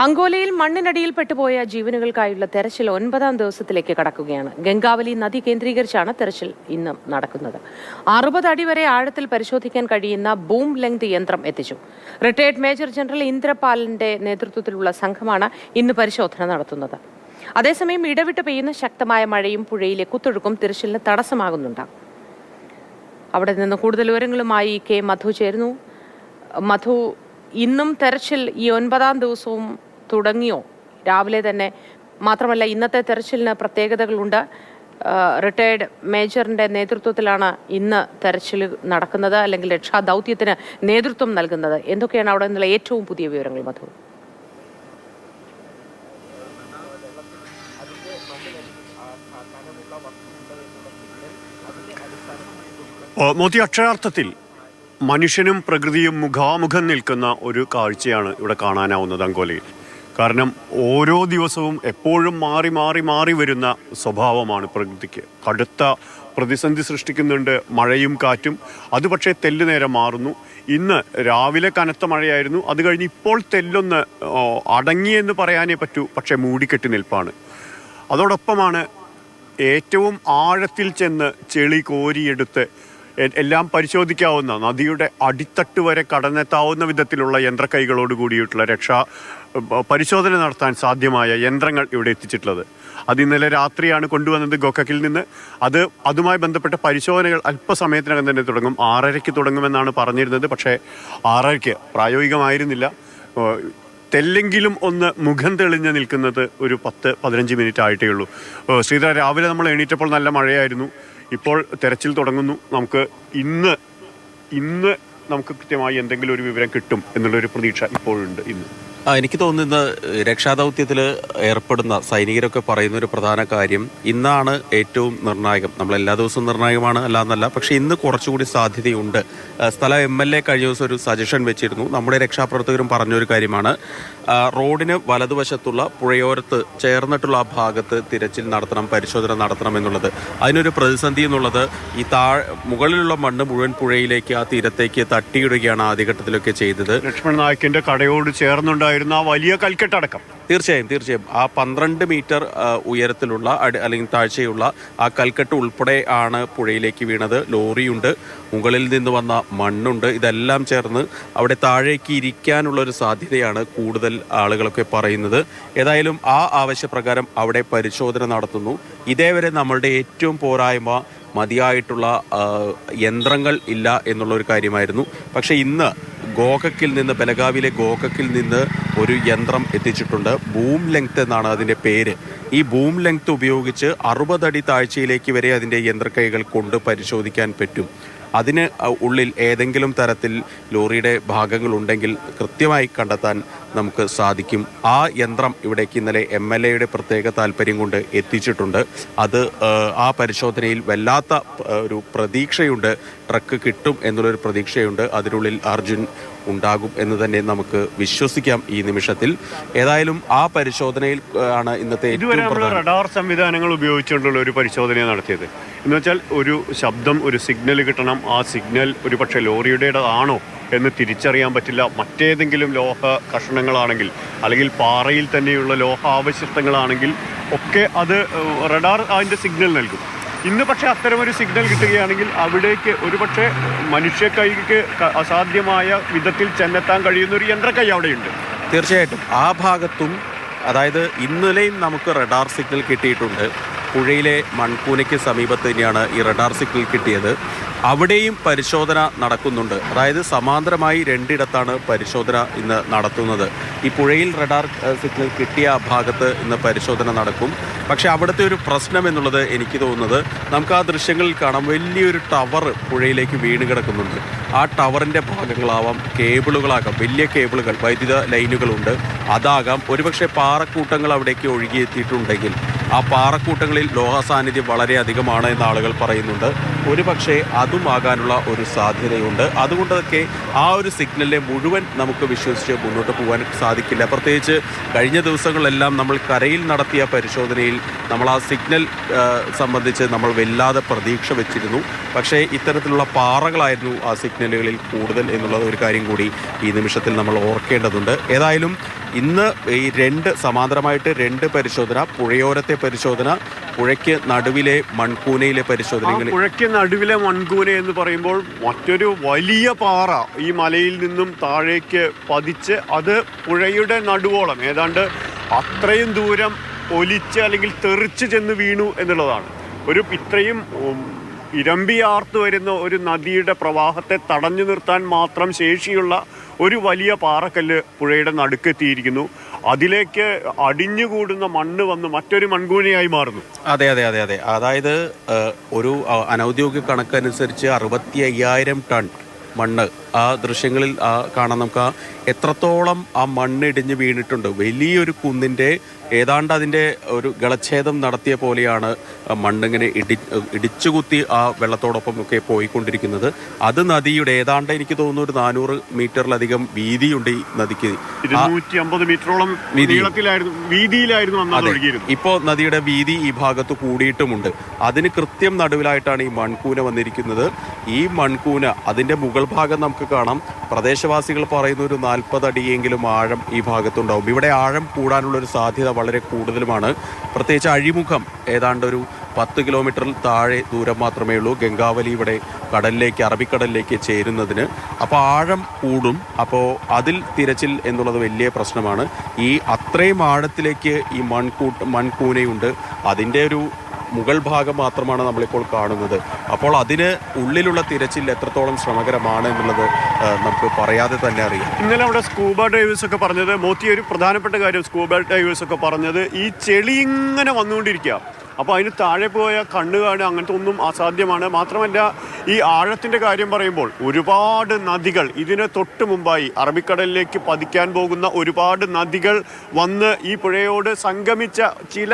അങ്കോലയിൽ മണ്ണിനടിയിൽപ്പെട്ടുപോയ ജീവനുകൾക്കായുള്ള തെരച്ചിൽ 9ാം ദിവസത്തിലേക്ക് കടക്കുകയാണ്. ഗംഗാവലി നദി കേന്ദ്രീകരിച്ചാണ് തെരച്ചിൽ ഇന്ന് നടക്കുന്നത്. 60 അടി വരെ ആഴത്തിൽ പരിശോധിക്കാൻ കഴിയുന്ന ബൂം ലെങ്ത് യന്ത്രം എത്തിച്ചു. റിട്ടയർഡ് മേജർ ജനറൽ ഇന്ദ്രപാലിന്റെ നേതൃത്വത്തിലുള്ള സംഘമാണ് ഇന്ന് പരിശോധന നടത്തുന്നത്. അതേസമയം ഇടവിട്ട് പെയ്യുന്ന ശക്തമായ മഴയും പുഴയിലെ കുത്തൊഴുക്കും തിരച്ചിലിന് തടസ്സമാകുന്നുണ്ട്. അവിടെ നിന്ന് കൂടുതൽ വിവരങ്ങളുമായി കെ മധു ചേരുന്നു. മധു, ഇന്നും തെരച്ചിൽ ഈ 9ാം ദിവസവും തുടങ്ങിയോ? രാവിലെ തന്നെ മാത്രമല്ല, ഇന്നത്തെ തെരച്ചിലിന് പ്രത്യേകതകളുണ്ട്. റിട്ടയർഡ് മേജറിന്റെ നേതൃത്വത്തിലാണ് ഇന്ന് തെരച്ചിൽ നടക്കുന്നത്, അല്ലെങ്കിൽ രക്ഷാദൗത്യത്തിന് നേതൃത്വം നൽകുന്നത്. എന്തൊക്കെയാണ് അവിടെ നിന്നുള്ള ഏറ്റവും പുതിയ വിവരങ്ങൾ, മധു? മോദി, അക്ഷരാർത്ഥത്തിൽ മനുഷ്യനും പ്രകൃതിയും മുഖാമുഖം നിൽക്കുന്ന ഒരു കാഴ്ചയാണ് ഇവിടെ കാണാനാവുന്നത് അങ്കോലയിൽ. കാരണം ഓരോ ദിവസവും എപ്പോഴും മാറി മാറി മാറി വരുന്ന സ്വഭാവമാണ് പ്രകൃതിക്ക്. കടുത്ത പ്രതിസന്ധി സൃഷ്ടിക്കുന്നുണ്ട് മഴയും കാറ്റും. അത് പക്ഷേ തെല്ല് നേരം മാറുന്നു. ഇന്ന് രാവിലെ കനത്ത മഴയായിരുന്നു. അത് കഴിഞ്ഞ് ഇപ്പോൾ തെല്ലൊന്ന് അടങ്ങിയെന്ന് പറയാനേ പറ്റൂ, പക്ഷേ മൂടിക്കെട്ടി നിൽപ്പാണ്. അതോടൊപ്പമാണ് ഏറ്റവും ആഴത്തിൽ ചെന്ന് ചെളി കോരിയെടുത്ത് എല്ലാം പരിശോധിക്കാവുന്ന, നദിയുടെ അടിത്തട്ട് വരെ കടന്നെത്താവുന്ന വിധത്തിലുള്ള യന്ത്രക്കൈകളോട് കൂടിയിട്ടുള്ള പരിശോധന നടത്താൻ സാധ്യമായ യന്ത്രങ്ങൾ ഇവിടെ എത്തിച്ചിട്ടുള്ളത്. അത് ഇന്നലെ രാത്രിയാണ് കൊണ്ടുവന്നത് ഗോക്കക്കിൽ നിന്ന്. അതുമായി ബന്ധപ്പെട്ട പരിശോധനകൾ അല്പസമയത്തിനകം തന്നെ തുടങ്ങും. 6:30 തുടങ്ങുമെന്നാണ് പറഞ്ഞിരുന്നത്. പക്ഷേ 6:30 പ്രായോഗികമായിരുന്നില്ല. തെല്ലെങ്കിലും ഒന്ന് മുഖം തെളിഞ്ഞ് നിൽക്കുന്നത് ഒരു 10-15 മിനിറ്റ് ആയിട്ടേ ഉള്ളൂ. ശ്രീധര, രാവിലെ നമ്മൾ എണീറ്റപ്പോൾ നല്ല മഴയായിരുന്നു. ഇപ്പോൾ തെരച്ചിൽ തുടങ്ങുന്നു. നമുക്ക് ഇന്ന് നമുക്ക് കൃത്യമായി എന്തെങ്കിലും ഒരു വിവരം കിട്ടും എന്നുള്ളൊരു പ്രതീക്ഷ ഇപ്പോഴുണ്ട്. എനിക്ക് തോന്നുന്ന രക്ഷാദൗത്യത്തിൽ ഏർപ്പെടുന്ന സൈനികരൊക്കെ പറയുന്ന ഒരു പ്രധാന കാര്യം, ഇന്നാണ് ഏറ്റവും നിർണായകം. നമ്മൾ എല്ലാ ദിവസവും നിർണായകമാണ് അല്ലാന്നല്ല, പക്ഷേ ഇന്ന് കുറച്ചുകൂടി സാധ്യതയുണ്ട്. സ്ഥല MLA കഴിഞ്ഞ ദിവസം ഒരു സജഷൻ വെച്ചിരുന്നു. നമ്മുടെ രക്ഷാപ്രവർത്തകരും പറഞ്ഞൊരു കാര്യമാണ്, റോഡിന് വലതുവശത്തുള്ള പുഴയോരത്ത് ചേർന്നിട്ടുള്ള ആ ഭാഗത്ത് തിരച്ചിൽ നടത്തണം, പരിശോധന നടത്തണം എന്നുള്ളത്. അതിനൊരു പ്രതിസന്ധി എന്നുള്ളത്, ഈ മുകളിലുള്ള മണ്ണ് മുഴുവൻ പുഴയിലേക്ക്, ആ തീരത്തേക്ക് തട്ടിയിടുകയാണ് ആദ്യഘട്ടത്തിലൊക്കെ ചെയ്തത്. ലക്ഷ്മൺ നായക്കിന്റെ കടയോട് ചേർന്നുണ്ടായിരുന്ന ആ വലിയ കൽക്കെട്ടടക്കം തീർച്ചയായും ആ 12 മീറ്റർ ഉയരത്തിലുള്ള അല്ലെങ്കിൽ താഴ്ചയുള്ള ആ കൽക്കെട്ട് ഉൾപ്പെടെ ആണ് പുഴയിലേക്ക് വീണത്. ലോറിയുണ്ട്, മുകളിൽ നിന്ന് വന്ന മണ്ണുണ്ട്. ഇതെല്ലാം ചേർന്ന് അവിടെ താഴേക്ക് ഇരിക്കാനുള്ള ഒരു സാധ്യതയാണ് കൂടുതൽ ആളുകളൊക്കെ പറയുന്നത്. ഏതായാലും ആ ആവശ്യപ്രകാരം അവിടെ പരിശോധന നടത്തുന്നു. ഇതേവരെ നമ്മളുടെ ഏറ്റവും പോരായ്മ മതിയായിട്ടുള്ള യന്ത്രങ്ങൾ ഇല്ല എന്നുള്ളൊരു കാര്യമായിരുന്നു. പക്ഷേ ഇന്ന് ഗോകക്കിൽ നിന്ന്, ബലഗാവിലെ ഗോകക്കിൽ നിന്ന് ഒരു യന്ത്രം എത്തിച്ചിട്ടുണ്ട്. ബൂം ലെങ്ത് എന്നാണ് അതിൻ്റെ പേര്. ഈ ബൂം ലെങ്ത് ഉപയോഗിച്ച് 60 അടി താഴ്ചയിലേക്ക് വരെ അതിൻ്റെ യന്ത്രക്കൈകൾ കൊണ്ട് പരിശോധിക്കാൻ പറ്റും. അതിന് ഉള്ളിൽ ഏതെങ്കിലും തരത്തിൽ ലോറിയുടെ ഭാഗങ്ങളുണ്ടെങ്കിൽ കൃത്യമായി കണ്ടെത്താൻ നമുക്ക് സാധിക്കും. ആ യന്ത്രം ഇവിടേക്ക് ഇന്നലെ MLAയുടെ പ്രത്യേക താല്പര്യം കൊണ്ട് എത്തിച്ചിട്ടുണ്ട്. അത് ആ പരിശോധനയിൽ വല്ലാത്ത ഒരു പ്രതീക്ഷയുണ്ട്. ട്രക്ക് കിട്ടും എന്നുള്ളൊരു പ്രതീക്ഷയുണ്ട്. അതിനുള്ളിൽ അർജുൻ ഉണ്ടാകും എന്ന് തന്നെ നമുക്ക് വിശ്വസിക്കാം ഈ നിമിഷത്തിൽ. ഏതായാലും ആ പരിശോധനയിൽ ആണ് ഇന്നത്തെ റഡാർ സംവിധാനങ്ങൾ ഉപയോഗിച്ചുകൊണ്ടുള്ള ഒരു പരിശോധന നടത്തിയത്. എന്ന് വെച്ചാൽ ഒരു ശബ്ദം, ഒരു സിഗ്നൽ കിട്ടണം. ആ സിഗ്നൽ ഒരു പക്ഷേ ലോറിയുടേതാണോ എന്ന് തിരിച്ചറിയാൻ പറ്റില്ല. മറ്റേതെങ്കിലും ലോഹ കഷണങ്ങളാണെങ്കിൽ, അല്ലെങ്കിൽ പാറയിൽ തന്നെയുള്ള ലോഹാവശിഷ്ടങ്ങളാണെങ്കിൽ ഒക്കെ അത് റഡാർ അതിൻ്റെ സിഗ്നൽ നൽകും. ഇന്ന് പക്ഷേ അത്തരമൊരു സിഗ്നൽ കിട്ടുകയാണെങ്കിൽ അവിടേക്ക് ഒരു പക്ഷേ മനുഷ്യ കൈക്ക് അസാധ്യമായ വിധത്തിൽ ചെന്നെത്താൻ കഴിയുന്ന ഒരു യന്ത്രക്കൈ അവിടെയുണ്ട്. തീർച്ചയായിട്ടും ആ ഭാഗത്തും, അതായത് ഇന്നലെയും നമുക്ക് റഡാർ സിഗ്നൽ കിട്ടിയിട്ടുണ്ട്. പുഴയിലെ മൺകൂനയ്ക്ക് സമീപത്ത് തന്നെയാണ് ഈ റഡാർ സിഗ്നൽ കിട്ടിയത്. അവിടെയും പരിശോധന നടക്കുന്നുണ്ട്. അതായത് സമാന്തരമായി 2 ഇടത്താണ് പരിശോധന ഇന്ന് നടത്തുന്നത്. ഈ പുഴയിൽ റഡാർ സിഗ്നൽ കിട്ടിയ ആ ഭാഗത്ത് ഇന്ന് പരിശോധന നടക്കും. പക്ഷേ അവിടുത്തെ ഒരു പ്രശ്നം എന്നുള്ളത്, എനിക്ക് തോന്നുന്നത്, നമുക്ക് ആ ദൃശ്യങ്ങളിൽ കാണാം, വലിയൊരു ടവർ പുഴയിലേക്ക് വീണ് കിടക്കുന്നുണ്ട്. ആ ടവറിൻ്റെ ഭാഗങ്ങളാവാം, കേബിളുകളാകാം, വലിയ കേബിളുകൾ, വൈദ്യുത ലൈനുകളുണ്ട്. അതാകാം. ഒരുപക്ഷെ പാറക്കൂട്ടങ്ങൾ അവിടേക്ക് ഒഴുകിയെത്തിയിട്ടുണ്ടെങ്കിൽ ആ പാറക്കൂട്ടങ്ങളിൽ ലോഹ സാന്നിധ്യം വളരെ അധികമാണ് എന്ന് ആളുകൾ പറയുന്നുണ്ട്. ഒരുപക്ഷെ അതുമാകാനുള്ള ഒരു സാധ്യതയുണ്ട്. അതുകൊണ്ടൊക്കെ ആ ഒരു സിഗ്നലിനെ മുഴുവൻ നമുക്ക് വിശ്വസിച്ച് മുന്നോട്ട് പോകാൻ സാധിക്കില്ല. പ്രത്യേകിച്ച് കഴിഞ്ഞ ദിവസങ്ങളെല്ലാം നമ്മൾ കരയിൽ നടത്തിയ പരിശോധനയിൽ നമ്മൾ ആ സിഗ്നൽ സംബന്ധിച്ച് നമ്മൾ വല്ലാതെ പ്രതീക്ഷ വെച്ചിരുന്നു. പക്ഷേ ഇത്തരത്തിലുള്ള പാറകളായിരുന്നു ആ സിഗ്നലുകളിൽ കൂടുതൽ എന്നുള്ള ഒരു കാര്യം കൂടി ഈ നിമിഷത്തിൽ നമ്മൾ ഓർക്കേണ്ടതുണ്ട്. ഏതായാലും ഇന്ന് ഈ സമാന്തരമായിട്ട് രണ്ട് പരിശോധന, പുഴയോരത്തെ പരിശോധന, പുഴയ്ക്ക് നടുവിലെ മൺകൂനയിലെ പരിശോധന. പുഴയ്ക്ക് നടുവിലെ മൺകൂന എന്ന് പറയുമ്പോൾ മറ്റൊരു വലിയ പാറ ഈ മലയിൽ നിന്നും താഴേക്ക് പതിച്ച് അത് പുഴയുടെ നടുവോളം ഏതാണ്ട് അത്രയും ദൂരം ഒലിച്ച് അല്ലെങ്കിൽ തെറിച്ച് ചെന്ന് വീണു എന്നുള്ളതാണ്. ഇത്രയും ഇരമ്പിയാർത്തു വരുന്ന ഒരു നദിയുടെ പ്രവാഹത്തെ തടഞ്ഞു നിർത്താൻ മാത്രം ശേഷിയുള്ള ഒരു വലിയ പാറക്കല്ല് പുഴയുടെ നടുക്കെത്തിയിരിക്കുന്നു. അതിലേക്ക് അടിഞ്ഞുകൂടുന്ന മണ്ണ് വന്ന് മറ്റൊരു മൺകൂനയായി മാറുന്നു. അതെ. അതായത് ഒരു അനൗദ്യോഗിക കണക്കനുസരിച്ച് 65,000 ടൺ മണ്ണ് ആ ദൃശ്യങ്ങളിൽ കാണാൻ നമുക്ക് എത്രത്തോളം ആ മണ്ണ് ഇടിഞ്ഞ് വീണിട്ടുണ്ട്. വലിയൊരു കുന്നിൻ്റെ ഏതാണ്ട് അതിൻ്റെ ഒരു ഗളച്ഛേദം നടത്തിയ പോലെയാണ് മണ്ണിങ്ങനെ ഇടിച്ചുകുത്തി ആ വെള്ളത്തോടൊപ്പം ഒക്കെ പോയിക്കൊണ്ടിരിക്കുന്നത്. അത് നദിയുടെ ഏതാണ്ട് എനിക്ക് തോന്നുന്നു ഒരു 400 മീറ്ററിലധികം വീതിയുണ്ട് ഈ നദിക്ക്. 250 മീറ്ററോളം വീതിയിലായിരുന്നു. ഇപ്പോൾ നദിയുടെ വീതി ഈ ഭാഗത്ത് കൂടിയിട്ടുമുണ്ട്. അതിന് കൃത്യം നടുവിലായിട്ടാണ് ഈ മൺകൂന വന്നിരിക്കുന്നത്. ഈ മൺകൂന അതിൻ്റെ മുകൾ ഭാഗം നമുക്ക് കാണാം. പ്രദേശവാസികൾ പറയുന്ന ഒരു 40 അടിയെങ്കിലും ആഴം ഈ ഭാഗത്തുണ്ടാവും. ഇവിടെ ആഴം കൂടാനുള്ളൊരു സാധ്യത വളരെ കൂടുതലുമാണ്. പ്രത്യേകിച്ച് അഴിമുഖം ഏതാണ്ട് ഒരു 10 കിലോമീറ്ററിൽ താഴെ ദൂരം മാത്രമേ ഉള്ളൂ ഗംഗാവലി ഇവിടെ അറബിക്കടലിലേക്ക് ചേരുന്നതിന്. അപ്പോൾ ആഴം കൂടും. അപ്പോൾ അതിൽ തിരച്ചിൽ എന്നുള്ളത് വലിയ പ്രശ്നമാണ്. ഈ അത്രയും ആഴത്തിലേക്ക് ഈ മൺകൂനയുണ്ട്. അതിൻ്റെ ഒരു മുകൾ ഭാഗം മാത്രമാണ് നമ്മളിപ്പോൾ കാണുന്നത്. അപ്പോൾ അതിന് ഉള്ളിലുള്ള തിരച്ചിൽ എത്രത്തോളം ശ്രമകരമാണ് എന്നുള്ളത് നമുക്ക് പറയാതെ തന്നെ അറിയാം. ഇന്നലെ അവിടെ സ്കൂബ ഡൈവേഴ്സ് ഒക്കെ പറഞ്ഞത്, മോത്തി ഒരു പ്രധാനപ്പെട്ട കാര്യം സ്കൂബ ഡൈവേഴ്സ് ഒക്കെ പറഞ്ഞത്, ഈ ചെളി ഇങ്ങനെ വന്നുകൊണ്ടിരിക്കുക. അപ്പോൾ അതിന് താഴെ പോയ കണ്ണ് കാണുക അങ്ങനത്തെ ഒന്നും അസാധ്യമാണ്. മാത്രമല്ല ഈ ആഴത്തിൻ്റെ കാര്യം പറയുമ്പോൾ ഒരുപാട് നദികൾ ഇതിന് തൊട്ട് മുമ്പായി അറബിക്കടലിലേക്ക് പതിക്കാൻ പോകുന്ന ഒരുപാട് നദികൾ വന്ന് ഈ പുഴയോട് സംഗമിച്ച ചില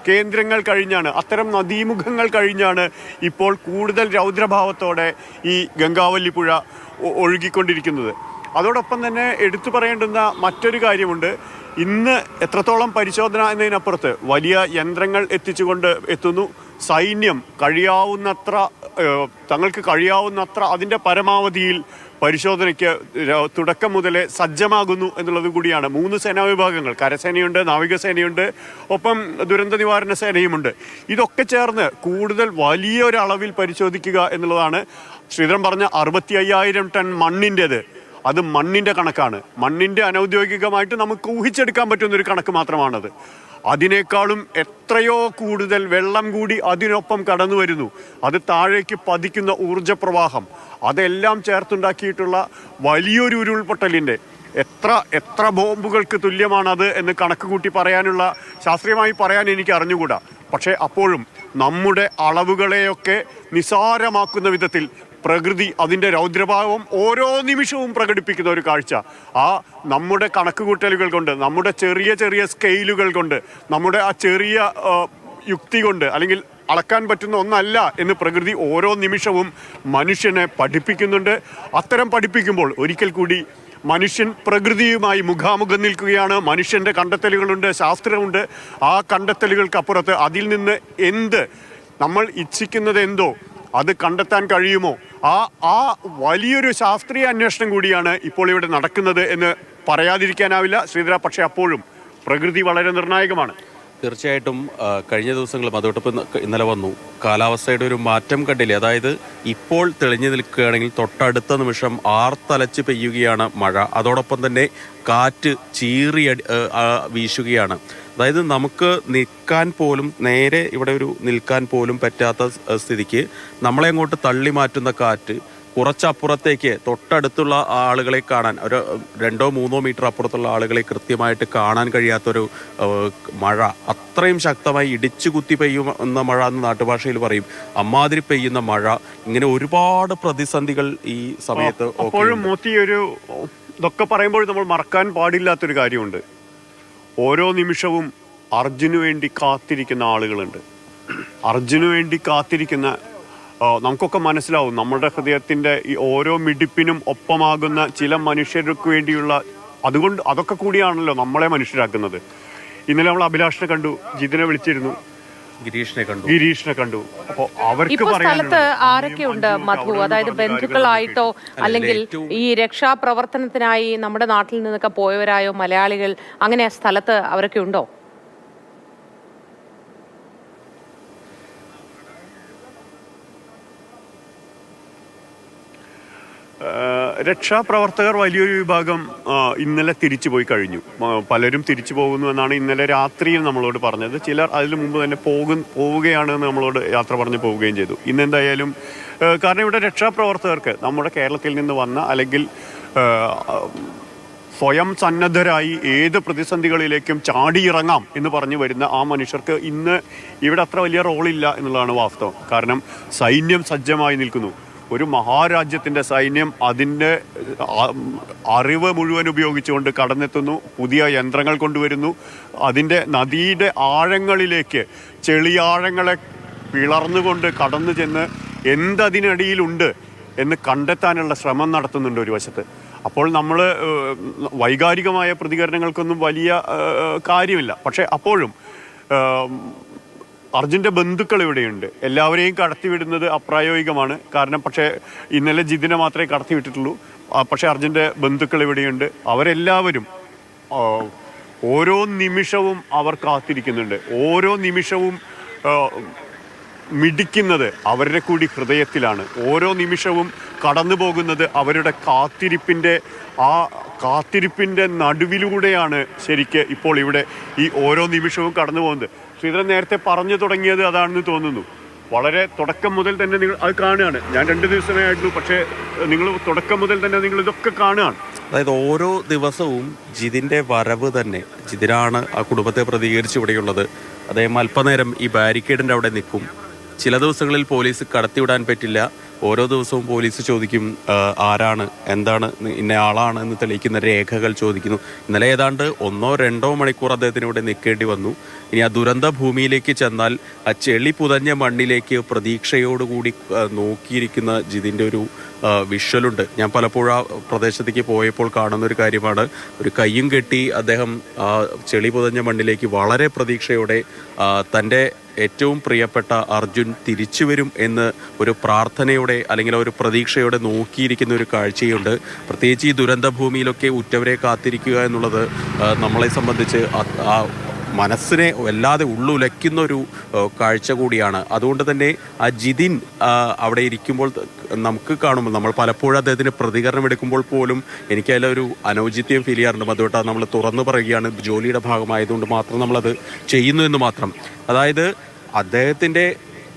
കേന്ദ്രങ്ങൾ കഴിഞ്ഞാണ്, അത്തരം നദീമുഖങ്ങൾ കഴിഞ്ഞാണ് ഇപ്പോൾ കൂടുതൽ രൗദ്രഭാവത്തോടെ ഈ ഗംഗാവല്ലി പുഴ ഒഴുകിക്കൊണ്ടിരിക്കുന്നത്. അതോടൊപ്പം തന്നെ എടുത്തു പറയേണ്ടുന്ന മറ്റൊരു കാര്യമുണ്ട്. ഇന്ന് എത്രത്തോളം പരിശോധന എന്നതിനപ്പുറത്ത് വലിയ യന്ത്രങ്ങൾ എത്തിച്ചുകൊണ്ട് എത്തുന്നു. സൈന്യം തങ്ങൾക്ക് കഴിയാവുന്നത്ര അതിൻ്റെ പരമാവധിയിൽ പരിശോധനയ്ക്ക് തുടക്കം മുതലേ സജ്ജമാകുന്നു എന്നുള്ളത് കൂടിയാണ്. 3 സേനാ വിഭാഗങ്ങൾ, കരസേനയുണ്ട്, നാവികസേനയുണ്ട്, ഒപ്പം ദുരന്ത നിവാരണ സേനയുമുണ്ട്. ഇതൊക്കെ ചേർന്ന് കൂടുതൽ വലിയൊരളവിൽ പരിശോധിക്കുക എന്നുള്ളതാണ്. ശ്രീധരൻ പറഞ്ഞ 65,000 ടൺ മണ്ണിൻ്റേത്, അത് മണ്ണിൻ്റെ കണക്കാണ്. മണ്ണിൻ്റെ അനൗദ്യോഗികമായിട്ട് നമുക്ക് ഊഹിച്ചെടുക്കാൻ പറ്റുന്നൊരു കണക്ക് മാത്രമാണത്. അതിനേക്കാളും എത്രയോ കൂടുതൽ വെള്ളം കൂടി അതിനൊപ്പം കടന്നു വരുന്നു. അത് താഴേക്ക് പതിക്കുന്ന ഊർജപ്രവാഹം, അതെല്ലാം ചേർത്തുണ്ടാക്കിയിട്ടുള്ള വലിയൊരു ഉരുൾപൊട്ടലിൻ്റെ എത്ര ബോംബുകൾക്ക് തുല്യമാണത് എന്ന് കണക്ക് കൂട്ടി പറയാനുള്ള, ശാസ്ത്രീയമായി പറയാൻ എനിക്ക് അറിഞ്ഞുകൂടാ. പക്ഷേ അപ്പോഴും നമ്മുടെ അളവുകളെയൊക്കെ നിസാരമാക്കുന്ന വിധത്തിൽ പ്രകൃതി അതിൻ്റെ രൗദ്രഭാവം ഓരോ നിമിഷവും പ്രകടിപ്പിക്കുന്ന ഒരു കാഴ്ച. നമ്മുടെ കണക്കുകൂട്ടലുകൾ കൊണ്ട്, നമ്മുടെ ചെറിയ സ്കെയിലുകൾ കൊണ്ട്, നമ്മുടെ ആ ചെറിയ യുക്തി കൊണ്ട് അല്ലെങ്കിൽ അളക്കാൻ പറ്റുന്ന ഒന്നല്ല എന്ന് പ്രകൃതി ഓരോ നിമിഷവും മനുഷ്യനെ പഠിപ്പിക്കുന്നുണ്ട്. അത്തരം പഠിപ്പിക്കുമ്പോൾ ഒരിക്കൽ കൂടി മനുഷ്യൻ പ്രകൃതിയുമായി മുഖാമുഖം നിൽക്കുകയാണ്. മനുഷ്യൻ്റെ കണ്ടെത്തലുകളുണ്ട്, ശാസ്ത്രമുണ്ട്. ആ കണ്ടെത്തലുകൾക്കപ്പുറത്ത് അതിൽ നിന്ന് നമ്മൾ ഇച്ഛിക്കുന്നത് എന്തോ അത് കണ്ടെത്താൻ കഴിയുമോ, ആ വലിയൊരു ശാസ്ത്രീയ അന്വേഷണം കൂടിയാണ് ഇപ്പോൾ ഇവിടെ നടക്കുന്നത് എന്ന് പറയാതിരിക്കാനാവില്ല ശ്രീധര. പക്ഷേ അപ്പോഴും പ്രകൃതി വളരെ നിർണായകമാണ്. തീർച്ചയായിട്ടും കഴിഞ്ഞ ദിവസങ്ങളും അതോടൊപ്പം ഇന്നലെ വന്നു കാലാവസ്ഥയുടെ ഒരു മാറ്റം കണ്ടില്ലേ. അതായത് ഇപ്പോൾ തെളിഞ്ഞു നിൽക്കുകയാണെങ്കിൽ തൊട്ടടുത്ത നിമിഷം ആർത്തലച്ച് പെയ്യുകയാണ് മഴ. അതോടൊപ്പം തന്നെ കാറ്റ് ചീറി വീശുകയാണ്. അതായത് നമുക്ക് നേരെ ഇവിടെ നിൽക്കാൻ പോലും പറ്റാത്ത സ്ഥിതിക്ക് നമ്മളെ അങ്ങോട്ട് തള്ളി മാറ്റുന്ന കാറ്റ് കുറച്ചപ്പുറത്തേക്ക് തൊട്ടടുത്തുള്ള ആളുകളെ കാണാൻ, ഒരു 2-3 മീറ്റർ അപ്പുറത്തുള്ള ആളുകളെ കൃത്യമായിട്ട് കാണാൻ കഴിയാത്തൊരു മഴ, അത്രയും ശക്തമായി ഇടിച്ചു കുത്തി പെയ്യുന്ന മഴ എന്ന് നാട്ടുഭാഷയിൽ പറയും. അമ്മാതിരി പെയ്യുന്ന മഴ, ഇങ്ങനെ ഒരുപാട് പ്രതിസന്ധികൾ ഈ സമയത്ത്. അപ്പോഴും ഇതൊക്കെ പറയുമ്പോൾ നമ്മൾ മറക്കാൻ പാടില്ലാത്തൊരു കാര്യമുണ്ട്. ഓരോ നിമിഷവും അർജുനു വേണ്ടി കാത്തിരിക്കുന്ന ആളുകളുണ്ട്. അർജുനു വേണ്ടി കാത്തിരിക്കുന്ന നമുക്കൊക്കെ മനസ്സിലാവും. നമ്മുടെ ഹൃദയത്തിൻ്റെ ഈ ഓരോ മിടിപ്പിനും ഒപ്പമാകുന്ന ചില മനുഷ്യർക്ക് വേണ്ടിയുള്ള, അതൊക്കെ കൂടിയാണല്ലോ നമ്മളെ മനുഷ്യരാക്കുന്നത്. ഇന്നലെ നമ്മൾ അഭിലാഷിനെ കണ്ടു, ജിതിനെ വിളിച്ചിരുന്നു. ഗിരീഷിനെ കണ്ടു. അപ്പോൾ അവർക്ക് ഇപ്പൊ സ്ഥലത്ത് ആരൊക്കെയുണ്ട് മധു? അതായത് ബന്ധുക്കളായിട്ടോ അല്ലെങ്കിൽ ഈ രക്ഷാപ്രവർത്തനത്തിനായി നമ്മുടെ നാട്ടിൽ നിന്നൊക്കെ പോയവരായോ മലയാളികൾ അങ്ങനെ സ്ഥലത്ത് അവരൊക്കെ ഉണ്ടോ? രക്ഷാപ്രവർത്തകർ വലിയൊരു വിഭാഗം ഇന്നലെ തിരിച്ചു പോയി കഴിഞ്ഞു. പലരും തിരിച്ചു പോകുന്നു എന്നാണ് ഇന്നലെ രാത്രിയിൽ നമ്മളോട് പറഞ്ഞത്. ചിലർ അതിന് മുമ്പ് തന്നെ പോവുകയാണെന്ന് നമ്മളോട് യാത്ര പറഞ്ഞ് പോവുകയും ചെയ്തു. ഇന്നെന്തായാലും കാരണം ഇവിടെ രക്ഷാപ്രവർത്തകർക്ക് നമ്മുടെ കേരളത്തിൽ നിന്ന് വന്ന അല്ലെങ്കിൽ സ്വയം സന്നദ്ധരായി ഏത് പ്രതിസന്ധികളിലേക്കും ചാടിയിറങ്ങാം എന്ന് പറഞ്ഞു വരുന്ന ആ മനുഷ്യർക്ക് ഇന്ന് ഇവിടെ അത്ര വലിയ റോളില്ല എന്നുള്ളതാണ് വാസ്തവം. കാരണം സൈന്യം സജ്ജമായി നിൽക്കുന്നു. ഒരു മഹാരാജ്യത്തിൻ്റെ സൈന്യം അതിൻ്റെ അറിവ് മുഴുവൻ ഉപയോഗിച്ചുകൊണ്ട് കടന്നെത്തുന്നു. പുതിയ യന്ത്രങ്ങൾ കൊണ്ടുവരുന്നു. അതിൻ്റെ നദിയുടെ ആഴങ്ങളിലേക്ക് ചെളിയാഴങ്ങളെ പിളർന്നുകൊണ്ട് കടന്നു ചെന്ന് എന്തതിനടിയിലുണ്ട് എന്ന് കണ്ടെത്താനുള്ള ശ്രമം നടത്തുന്നുണ്ട് ഒരു വശത്ത്. അപ്പോൾ നമ്മൾ വൈകാരികമായ പ്രതികരണങ്ങൾക്കൊന്നും വലിയ കാര്യമില്ല. പക്ഷേ അപ്പോഴും അർജുൻ്റെ ബന്ധുക്കൾ ഇവിടെയുണ്ട്. എല്ലാവരെയും കടത്തിവിടുന്നത് അപ്രായോഗികമാണ്. കാരണം പക്ഷേ ഇന്നലെ ജിതിനെ മാത്രമേ കടത്തിവിട്ടിട്ടുള്ളൂ. പക്ഷേ അർജുൻ്റെ ബന്ധുക്കൾ ഇവിടെയുണ്ട്. അവരെല്ലാവരും ഓരോ നിമിഷവും അവർ കാത്തിരിക്കുന്നുണ്ട്. ഓരോ നിമിഷവും മിടിക്കുന്നത് അവരുടെ കൂടി ഹൃദയത്തിലാണ്. ഓരോ നിമിഷവും കടന്നു പോകുന്നത് അവരുടെ കാത്തിരിപ്പിൻ്റെ നടുവിലൂടെയാണ് ശരിക്ക് ഇപ്പോൾ ഇവിടെ ഈ ഓരോ നിമിഷവും കടന്നു പോകുന്നത്. ശ്രീധരൻ നേരത്തെ പറഞ്ഞു തുടങ്ങിയത് അതാണെന്ന് തോന്നുന്നു. വളരെ തുടക്കം മുതൽ തന്നെ നിങ്ങൾ അത് കാണുകയാണ്. ഞാൻ 2 ദിവസമേ ആയിട്ടുള്ളൂ, പക്ഷേ നിങ്ങൾ തുടക്കം മുതൽ തന്നെ നിങ്ങൾ ഇതൊക്കെ കാണുകയാണ്. അതായത് ഓരോ ദിവസവും ജിതിൻ്റെ വരവ് തന്നെ, ജിതിനാണ് ആ കുടുംബത്തെ പ്രതികരിച്ച് ഇവിടെയുള്ളത്. അദ്ദേഹം അല്പനേരം ഈ ബാരിക്കേഡിൻ്റെ അവിടെ നിൽക്കും. ചില ദിവസങ്ങളിൽ പോലീസ് കടത്തിവിടാൻ പറ്റില്ല. ഓരോ ദിവസവും പോലീസ് ചോദിക്കും ആരാണ്, എന്താണ്, ഇന്ന ആളാണ് എന്ന് തെളിയിക്കുന്ന രേഖകൾ ചോദിക്കുന്നു. ഇന്നലെ ഏതാണ്ട് 1-2 മണിക്കൂർ അദ്ദേഹത്തിന് ഇവിടെ നിൽക്കേണ്ടി വന്നു. ഇനി ആ ദുരന്ത ഭൂമിയിലേക്ക് ചെന്നാൽ ആ ചെളി പുതഞ്ഞ മണ്ണിലേക്ക് പ്രതീക്ഷയോടുകൂടി നോക്കിയിരിക്കുന്ന ജിതിൻ്റെ ഒരു വിഷ്വലുണ്ട്. ഞാൻ പലപ്പോഴും ആ പ്രദേശത്തേക്ക് പോയപ്പോൾ കാണുന്ന ഒരു കാര്യമാണ്. ഒരു കയ്യും കെട്ടി അദ്ദേഹം ആ ചെളി പുതഞ്ഞ മണ്ണിലേക്ക് വളരെ പ്രതീക്ഷയോടെ തൻ്റെ ഏറ്റവും പ്രിയപ്പെട്ട അർജുൻ തിരിച്ചു വരും എന്ന് ഒരു പ്രാർത്ഥനയോടെ അല്ലെങ്കിൽ ഒരു പ്രതീക്ഷയോടെ നോക്കിയിരിക്കുന്ന ഒരു കാഴ്ചയുണ്ട്. പ്രത്യേകിച്ച് ഈ ദുരന്ത ഭൂമിയിലൊക്കെ ഉറ്റവരെ കാത്തിരിക്കുക എന്നുള്ളത് നമ്മളെ സംബന്ധിച്ച് ആ മനസ്സിനെ വല്ലാതെ ഉള്ളുലയ്ക്കുന്ന ഒരു കാഴ്ച കൂടിയാണ്. അതുകൊണ്ട് തന്നെ ആ ജിതിൻ അവിടെ ഇരിക്കുമ്പോൾ നമുക്ക് കാണുമ്പോൾ നമ്മൾ പലപ്പോഴും അദ്ദേഹത്തിന് പ്രതികരണം എടുക്കുമ്പോൾ പോലും എനിക്ക് അതിലൊരു അനൗചിത്യം ഫീൽ ചെയ്യാറുണ്ട്. അതുകൊണ്ടാണ് നമ്മൾ തുറന്നു പറയുകയാണ്, ജോലിയുടെ ഭാഗമായതുകൊണ്ട് മാത്രം നമ്മളത് ചെയ്യുന്നു എന്ന് മാത്രം. അതായത് അദ്ദേഹത്തിൻ്റെ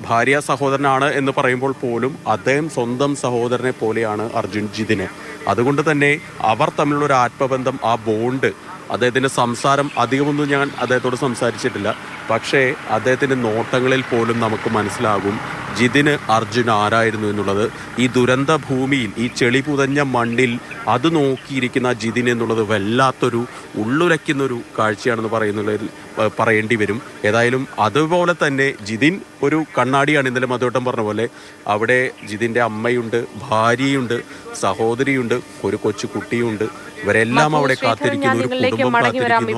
ഭാര്യ സഹോദരനാണ് എന്ന് പറയുമ്പോൾ പോലും അദ്ദേഹം സ്വന്തം സഹോദരനെ പോലെയാണ് അർജുൻ ജിതിനെ. അതുകൊണ്ട് തന്നെ അവർ തമ്മിലുള്ള ഒരു ആത്മബന്ധം, ആ ബോണ്ട്, അദ്ദേഹത്തിൻ്റെ സംസാരം അധികമൊന്നും ഞാൻ അദ്ദേഹത്തോട് സംസാരിച്ചിട്ടില്ല. പക്ഷേ അദ്ദേഹത്തിൻ്റെ നോട്ടങ്ങളിൽ പോലും നമുക്ക് മനസ്സിലാകും ജിതിന് അർജുൻ ആരായിരുന്നു എന്നുള്ളത്. ഈ ദുരന്ത ഭൂമിയിൽ, ഈ ചെളി പുതഞ്ഞ മണ്ണിൽ അത് നോക്കിയിരിക്കുന്ന ജിതിൻ എന്നുള്ളത് വല്ലാത്തൊരു ഉള്ളുലയ്ക്കുന്നൊരു കാഴ്ചയാണെന്ന് പറയേണ്ടി വരും. ഏതായാലും അതുപോലെ തന്നെ ജിതിൻ ഒരു കണ്ണാടിയാണ്. ഇന്നലെ മധുവട്ടം പറഞ്ഞ പോലെ അവിടെ ജിതിൻ്റെ അമ്മയുണ്ട്, ഭാര്യയുണ്ട്, സഹോദരിയുണ്ട്, ഒരു കൊച്ചു കുട്ടിയുണ്ട്. ഇവരെല്ലാം അവിടെ കാത്തിരിക്കുന്നു, ഒരു കുടുംബം കാത്തിരിക്കുന്നു.